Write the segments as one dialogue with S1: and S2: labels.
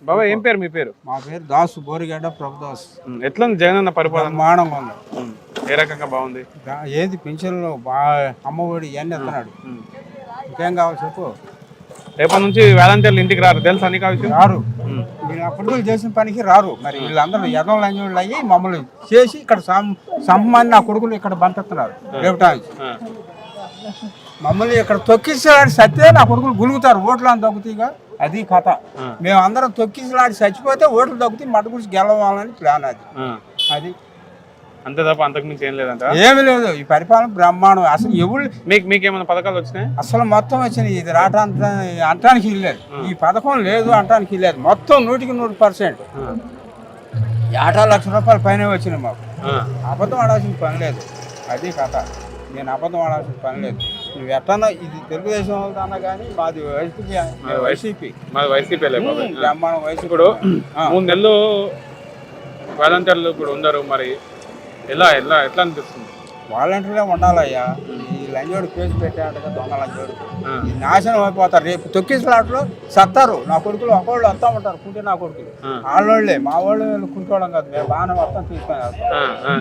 S1: బాబా ఏం పేరు మీ పేరు?
S2: మా పేరు దాసు బోరిగడ్డ ప్రభుదాస్.
S1: ఎట్లా ఉంది జగన్ అన్న పరిపాలన?
S2: బ్రహ్మాండంగా ఉంది.
S1: ఏ రకంగా బాగుంది?
S2: ఏది పింఛన్లు అమ్మఒడి ఇవన్నీ ఎత్తున్నాడు. ఇంకేం కావాలి చెప్పు.
S1: రేపటి నుంచి వాలంటీర్లు ఇంటికి రారు తెలుసా నీకు?
S2: రారు, వీళ్ళు అప్పుడు చేసిన పనికి రారు. మరి వీళ్ళందరూ ఎర్ర లంజోళ్ళు అయ్యి మమ్మల్ని చేసి ఇక్కడ సంబంధి నా కొడుకులు ఇక్కడ బంతున్నారు రేపటానికి. మమ్మల్ని ఇక్కడ తొక్కించలాడి సత్తే నా కొడుకులు గులుగుతారు, ఓట్లు అని తగ్గుతాయిగా. అది కథ. మేము అందరం తొక్కించలాడి చచ్చిపోతే ఓట్లు తగ్గుతాయి, మట్టు గురించి గెలవాలని ప్లాన్ అది. అది
S1: అంతే తప్ప అంతకు మించి ఏం లేదంట.
S2: ఏమి లేదు. ఈ పరిపాలన బ్రహ్మాండం. అసలు ఎవరు
S1: మీకేమైనా పథకాలు వచ్చినాయి?
S2: అసలు మొత్తం వచ్చినాయి. ఇది అంటానికి లేదు. ఈ పథకం లేదు అంటానికి లేదు. మొత్తం 100% 1,00,000 రూపాయల పైన వచ్చినాయి మాకు. అబద్ధం ఆడాల్సిన పని లేదు. అది కథ. నేను అబద్ధం ఆడాల్సిన పని లేదు. నువ్వు ఎట్టన్నా ఇది తెలుగుదేశం అన్నా కానీ మాది వైసీపీ. బ్రహ్మాండం వైసీపీ.
S1: ఇప్పుడు 3 నెలలు వాలంటీర్లు ఇప్పుడు ఉన్నారు, మరి ఎట్లా అనిపిస్తుంది?
S2: వాలంటీర్లే ఉండాలయ్యా. ఈ లంజోడు కేసు పెట్టాడుగా, దొంగ లంజోడు. ఈ నాశనం అయిపోతారు. రేపు తొక్కిసలాట్లో సత్తారు. నా కొడుకులు ఒకళ్ళు వస్తా ఉంటారు కుంటే, నా కొడుకులు వాళ్ళోళ్ళే. మా వాళ్ళు కుంటోవడం కాదు, మేము బాగానే మొత్తం తీసుకొని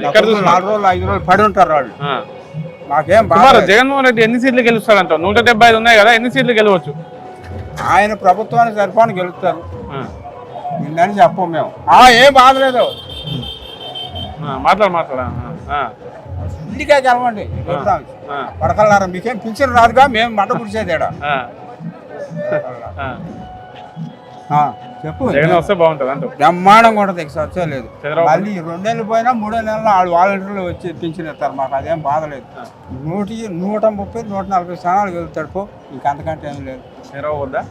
S2: 4 రోజులు 5 రోజులు పడి ఉంటారు వాళ్ళు. మాకేం బాగా.
S1: జగన్మోహన్ రెడ్డి ఎన్ని సీట్లు గెలుస్తారంట? 175 ఉన్నాయి కదా, ఎన్ని సీట్లు గెలవచ్చు?
S2: ఆయన ప్రభుత్వానికి సరిపోని గెలుస్తారు. నిన్నని చెప్పం మేము. ఏం బాధ లేదు.
S1: మాట్లాడ
S2: ఇంటికే గెలవండి. పడకల్లారా మీకేం పింఛన్ రాదుగా, మేము మంట పుడిచేదేడా. చెప్పు.
S1: జగన్ వస్తే బాగుంటుంది అంట.
S2: బ్రహ్మాండంగా ఉంటుంది. వచ్చే లేదు. మళ్ళీ 2 నెలలు పోయినా 3 నెలలు వాళ్ళు వాలంటీర్లు వచ్చి పింఛన్ ఇస్తారు. మాకు అదేం బాధ లేదు. 130, 140 స్థానాలు గెలుస్తాడు పో. ఇంకంతకంటే ఏం లేదు.
S1: చంద్రబాబు వద్దా?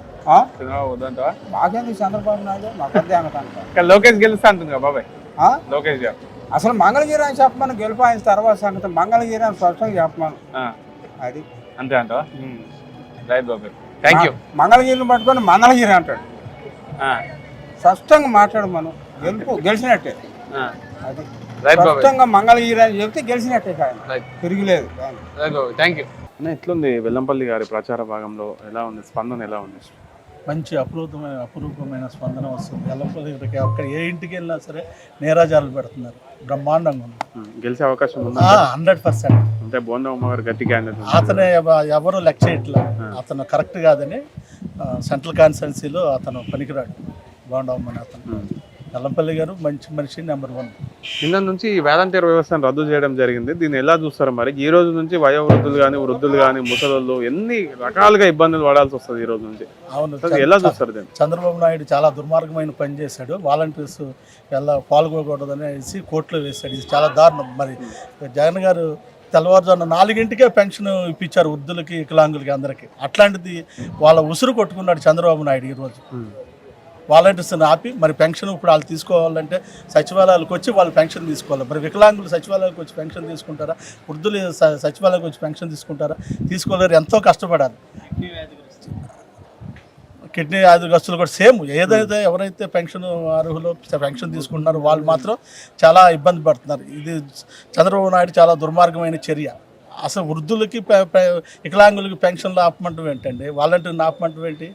S2: మాకేందుకు చంద్రబాబు నాయుడు? మాకు అదే అనుకుంటా.
S1: లోకేష్ గెలుస్తా అంటుంది కదా బాబాయ్. లోకేష్ గారు
S2: అసలు మంగళగిరి అని చెప్పమని, గెలుపు ఆయన తర్వాత సంగతి. మంగళగిరి అని స్పష్టంగా చెప్పమను. అది
S1: అంతే అంటావా? రైట్ బాబాయ్, థ్యాంక్ యూ.
S2: మంగళగిరిని పట్టుకొని మంగళగిరి అంటాడు. స్పష్టంగా మాట్లాడు. మనం గెలిచినట్టే. అది స్పష్టంగా మంగళగిరి అని చెప్తే గెలిచినట్టే. తిరిగిలేదు.
S1: Thank you. ఎట్లుంది వెల్లంపల్లి గారి ప్రచార భాగంలో? ఎలా ఉంది స్పందన? ఎలా ఉంది?
S3: మంచి అపురూపమైన స్పందన వస్తుంది. వెల్లంపల్లి అక్కడ ఏ ఇంటికి వెళ్ళినా సరే నేరాజాలు పెడుతున్నారు. బ్రహ్మాండంగా ఉంది.
S1: గెలిచే అవకాశం ఉంది
S3: 100%.
S1: అంటే బోండా ఉమ్మగారు గట్టి క్యాండిడేట్.
S3: అతను ఎవరు లెక్క చేయట్లా. అతను కరెక్ట్ కాదని సెంట్రల్ కాన్స్టిట్యున్సీలో అతను పనికిరాడు. బోండా ఉమ్మని అతను. వెల్లంపల్లి గారు మంచి మనిషి, నెంబర్ 1.
S1: నిన్న నుంచి ఈ వాలంటీర్ వ్యవస్థను రద్దు చేయడం జరిగింది. దీన్ని ఎలా చూస్తారు మరి? ఈ రోజు నుంచి వయోవృద్ధులు కానీ, వృద్ధులు కానీ, ముసలోళ్ళు ఎన్ని రకాలుగా ఇబ్బందులు పడాల్సి వస్తుంది ఈ రోజు నుంచి.
S3: అవును,
S1: ఎలా చూస్తారు దీన్ని?
S3: చంద్రబాబు నాయుడు చాలా దుర్మార్గమైన పని చేశాడు. వాలంటీర్స్ పాల్గొకూడదని వేసి కోర్టులో వేశాడు. ఇది చాలా దారుణం. మరి జగన్ గారు తెల్లవారుజామున 4 పెన్షన్ ఇప్పించారు వృద్ధులకి, వికలాంగులకి, అందరికీ. అట్లాంటిది వాళ్ళ ఉసురు కొట్టుకున్నాడు చంద్రబాబు నాయుడు. ఈరోజు వాలంటీర్స్ని ఆపి మరి పెన్షన్ ఇప్పుడు వాళ్ళు తీసుకోవాలంటే సచివాలయాలకు వచ్చి వాళ్ళు పెన్షన్ తీసుకోవాలి. మరి వికలాంగులు సచివాలయాలకు వచ్చి పెన్షన్ తీసుకుంటారా? వృద్ధులు సచివాలయాలకు వచ్చి పెన్షన్ తీసుకుంటారా? తీసుకోలేరు. ఎంతో కష్టపడాలి. కిడ్నీ వ్యాధిగ్రస్తులు కూడా సేమ్. ఏదైతే ఎవరైతే పెన్షన్ అర్హులు పెన్షన్ తీసుకుంటున్నారో వాళ్ళు మాత్రం చాలా ఇబ్బంది పడుతున్నారు. ఇది చంద్రబాబు నాయుడు చాలా దుర్మార్గమైన చర్య. అసలు వృద్ధులకి వికలాంగులకి పెన్షన్లు ఆపమంటం ఏంటండి? వాలంటీర్ని ఆపమంటం ఏంటి?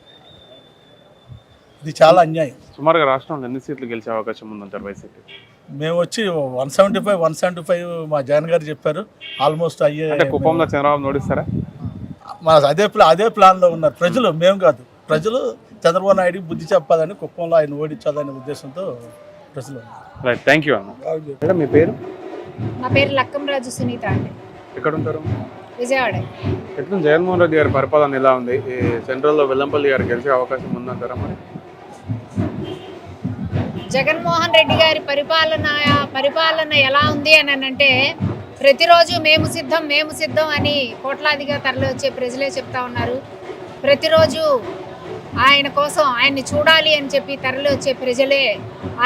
S3: ఇది చాలా అన్యాయం.
S1: సుమారుగా రాష్ట్రంలో ఎన్ని సీట్లు గెలిచే అవకాశం ఉందంటారు వైసీపీ?
S3: మేము వచ్చి 175 మా జగన్ గారు చెప్పారు. ఆల్మోస్ట్ అయ్యే.
S1: కుప్పంలో చంద్రబాబు నోడిస్తారా?
S3: మా అదే ప్లాన్లో ఉన్నారు ప్రజలు, మేము కాదు. ప్రజలు చంద్రబాబు నాయుడు బుద్ధి చెప్పాలని, కుప్పంలో ఆయన ఓడించాలనే ఉద్దేశంతో ప్రజలు ఉన్నారు.
S1: రైట్, థ్యాంక్ యూ అన్న. మీ పేరు?
S4: నా పేరు లక్కంరాజు సునీత అండి.
S1: ఎక్కడ ఉంటారు?
S4: విజయవాడ.
S1: ఎట్లా జగన్మోహన్ రెడ్డి గారి పరిపాలన ఎలా ఉంది? సెంట్రల్లో వెల్లంపల్లి గారు గెలిచే అవకాశం ఉందంటారా మరి?
S4: జగన్మోహన్ రెడ్డి గారి పరిపాలన ఎలా ఉంది అని అంటే, ప్రతిరోజు మేము సిద్ధం అని కోట్లాదిగా తరలి వచ్చే ప్రజలే చెప్తా ఉన్నారు. ప్రతిరోజు ఆయన కోసం, ఆయన్ని చూడాలి అని చెప్పి తరలి వచ్చే ప్రజలే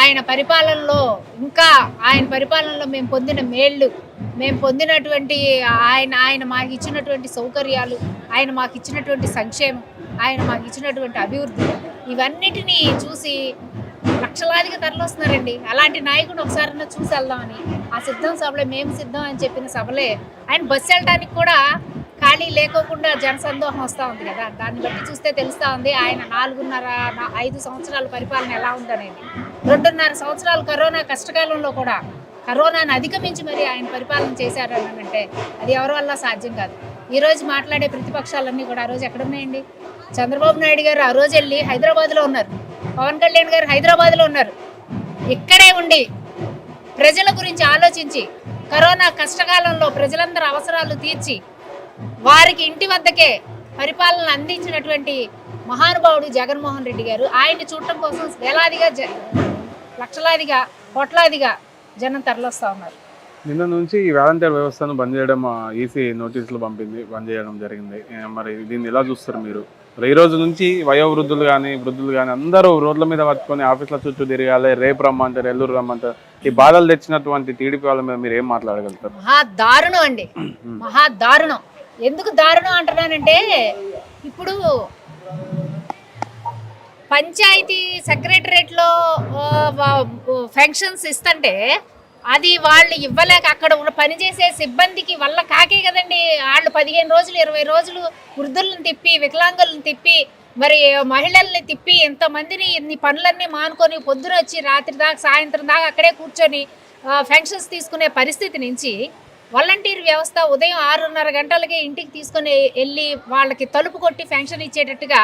S4: ఆయన పరిపాలనలో, ఇంకా ఆయన పరిపాలనలో మేము పొందిన మేళ్ళు, మేము పొందినటువంటి ఆయన మాకు ఇచ్చినటువంటి సౌకర్యాలు, ఆయన మాకు ఇచ్చినటువంటి సంక్షేమం, ఆయన మాకు ఇచ్చినటువంటి అభివృద్ధి, ఇవన్నిటినీ చూసి లక్షలాదిగా తరలిస్తున్నారండి. అలాంటి నాయకుడు ఒకసారి చూసి వెళ్దామని ఆ సిద్ధం సభలే, మేము సిద్ధం అని చెప్పిన సభలే. ఆయన బస్సు వెళ్ళడానికి కూడా ఖాళీ లేకోకుండా జనసందోహం వస్తూ ఉంది కదా, దాన్ని బట్టి చూస్తే తెలుస్తూ ఉంది ఆయన 5 సంవత్సరాల పరిపాలన ఎలా ఉందనేది. 2.5 సంవత్సరాలు కరోనా కష్టకాలంలో కూడా కరోనాను అధిగమించి మరి ఆయన పరిపాలన చేశారని అంటే అది ఎవరి వల్ల సాధ్యం కాదు. ఈరోజు మాట్లాడే ప్రతిపక్షాలన్నీ కూడా ఆ రోజు ఎక్కడున్నాయండి? చంద్రబాబు నాయుడు గారు ఆ రోజు వెళ్ళి హైదరాబాద్లో ఉన్నారు, పవన్ కళ్యాణ్ గారు హైదరాబాద్లో ఉన్నారు. ఇక్కడే ఉండి ప్రజల గురించి ఆలోచించి కరోనా కష్టకాలంలో ప్రజలందరూ అవసరాలు తీర్చి వారికి ఇంటి వద్దకే పరిపాలన అందించినటువంటి మహానుభావుడు జగన్మోహన్ రెడ్డి గారు. ఆయన్ని చూడటం కోసం వేలాదిగా లక్షలాదిగా కోట్లాదిగా జనం తరలిస్తూ ఉన్నారు.
S1: నిన్న నుంచి ఈ వాలంటీర్ వ్యవస్థను బంద్ చేయడం ఈసీ నోటీసులు బంద్ చేయడం జరిగింది. మరి దీన్ని ఎలా చూస్తారు మీరు? ఈ రోజు నుంచి వయోవృద్ధులు కానీ వృద్ధులు కానీ అందరూ రోడ్ల మీద పట్టుకొని ఆఫీసుల చుట్టూ తిరగాలి, రేపు రమ్మంటారు, ఎల్లురు రమ్మంటారు. ఈ బాధలు తెచ్చినటువంటి టీడీపీ వాళ్ళ మీద మీరు ఏం మాట్లాడగలుగుతారు?
S4: మహా దారుణం అండి, మహా దారుణం. ఎందుకు దారుణం అంటున్నానంటే, ఇప్పుడు పంచాయతీ సెక్రటరేట్లో ఫంక్షన్స్ ఇస్తుంటే అది వాళ్ళు ఇవ్వలేక అక్కడ పనిచేసే సిబ్బందికి వల్ల కాకే కదండి. వాళ్ళు 15 రోజులు 20 రోజులు వృద్ధులను తిప్పి వికలాంగులను తిప్పి మరి మహిళల్ని తిప్పి ఇంతమందిని ఇన్ని పనులన్నీ మానుకొని పొద్దున వచ్చి రాత్రి దాకా సాయంత్రం దాకా అక్కడే కూర్చొని ఫంక్షన్స్ తీసుకునే పరిస్థితి నుంచి వాలంటీర్ వ్యవస్థ ఉదయం 6:30 గంటలకే ఇంటికి తీసుకొని వెళ్ళి వాళ్ళకి తలుపు కొట్టి ఫంక్షన్ ఇచ్చేటట్టుగా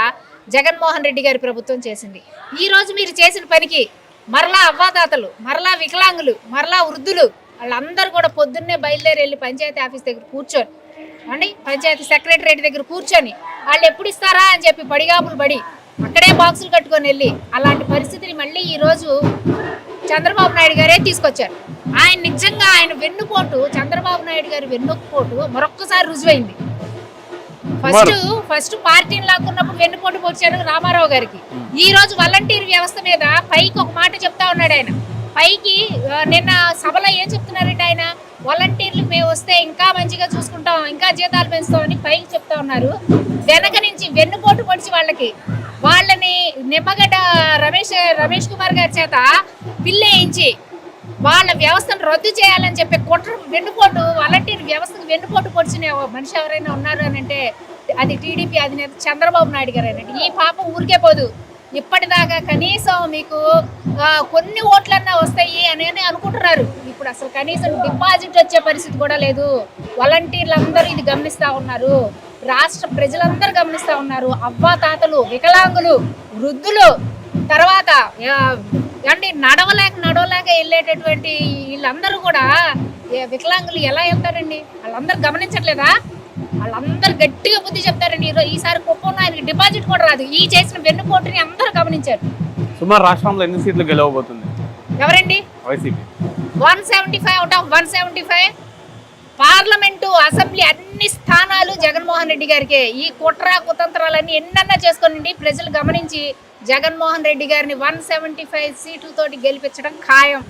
S4: జగన్మోహన్ రెడ్డి గారి ప్రభుత్వం చేసింది. ఈరోజు మీరు చేసిన పనికి మరలా అవ్వాతాతలు, మరలా వికలాంగులు, మరలా వృద్ధులు వాళ్ళందరూ కూడా పొద్దున్నే బయలుదేరి వెళ్ళి పంచాయతీ ఆఫీస్ దగ్గర కూర్చొని పంచాయతీ సెక్రటరేట్ దగ్గర కూర్చొని వాళ్ళు ఎప్పుడు ఇస్తారా అని చెప్పి పడిగాపులు పడి అక్కడే బాక్సులు కట్టుకొని వెళ్ళి అలాంటి పరిస్థితిని మళ్ళీ ఈరోజు చంద్రబాబు నాయుడు గారే తీసుకొచ్చారు. ఆయన నిజంగా ఆయన వెన్నుపోటు, చంద్రబాబు నాయుడు గారి వెన్నుపోటు మరొక్కసారి రుజువైంది. ఫస్ట్ పార్టీని లాక్కున్నప్పుడు వెన్నుపోటు పొడిచారు రామారావు గారికి. ఈ రోజు వాలంటీర్ వ్యవస్థ మీద పైకి ఒక మాట చెప్తా ఉన్నాడు ఆయన. పైకి నిన్న సభలో ఏం చెప్తున్నారంటే ఆయన, వాలంటీర్లు మేము వస్తే ఇంకా మంచిగా చూసుకుంటాం, ఇంకా జీతాలు పెంచుతామని పైకి చెప్తా ఉన్నారు. వెనక నుంచి వెన్నుపోటు పొడిచి వాళ్ళని నిమ్మగడ్డ రమేష్ కుమార్ గారి చేత పిల్లేయించి వాళ్ళ వ్యవస్థను రద్దు చేయాలని చెప్పి వెన్నుపోటు వాలంటీర్ వ్యవస్థకు వెన్నుపోటు పొడిచిన మనిషి ఎవరైనా ఉన్నారు అని అంటే అది టీడీపీ అధినేత చంద్రబాబు నాయుడు గారు అనండి. ఈ పాపం ఊరికే పోదు. ఇప్పటిదాకా కనీసం మీకు కొన్ని ఓట్లన్నా వస్తాయి అని అనుకుంటున్నారు. ఇప్పుడు అసలు కనీసం డిపాజిట్ వచ్చే పరిస్థితి కూడా లేదు. వాలంటీర్లు అందరూ ఇది గమనిస్తూ ఉన్నారు, రాష్ట్ర ప్రజలందరూ గమనిస్తూ ఉన్నారు. అవ్వాతాతలు, వికలాంగులు, వృద్ధులు, తర్వాత అంటే నడవలేక వెళ్ళేటటువంటి వీళ్ళందరూ కూడా వికలాంగులు ఎలా వెళ్తారండి? వాళ్ళందరూ గమనించట్లేదా? వాళ్ళందరూ గట్టిగా బుద్ధి చెప్తారండి. ఈసారి కుప్పంలో ఆయనకి డిపాజిట్ కూడా రాదు. ఈ చేసిన వెన్నుపోటుని అందరూ గమనించారు.
S1: సుమారు రాష్ట్రంలో ఎన్ని సీట్లు గెలవబోతుంది?
S4: ఎవరండి?
S1: YCP
S4: 175 out of 175. Parliament, assembly అన్ని స్థానాలు జగన్మోహన్ రెడ్డి గారికే. ఈ కుట్ర కుతంత్రాలన్నీ ఎన్నన్నా చేసుకోనండి, ప్రజలు గమనించి జగన్మోహన్ రెడ్డి గారిని 175 సీట్లతోటి గెలిపించడం ఖాయం.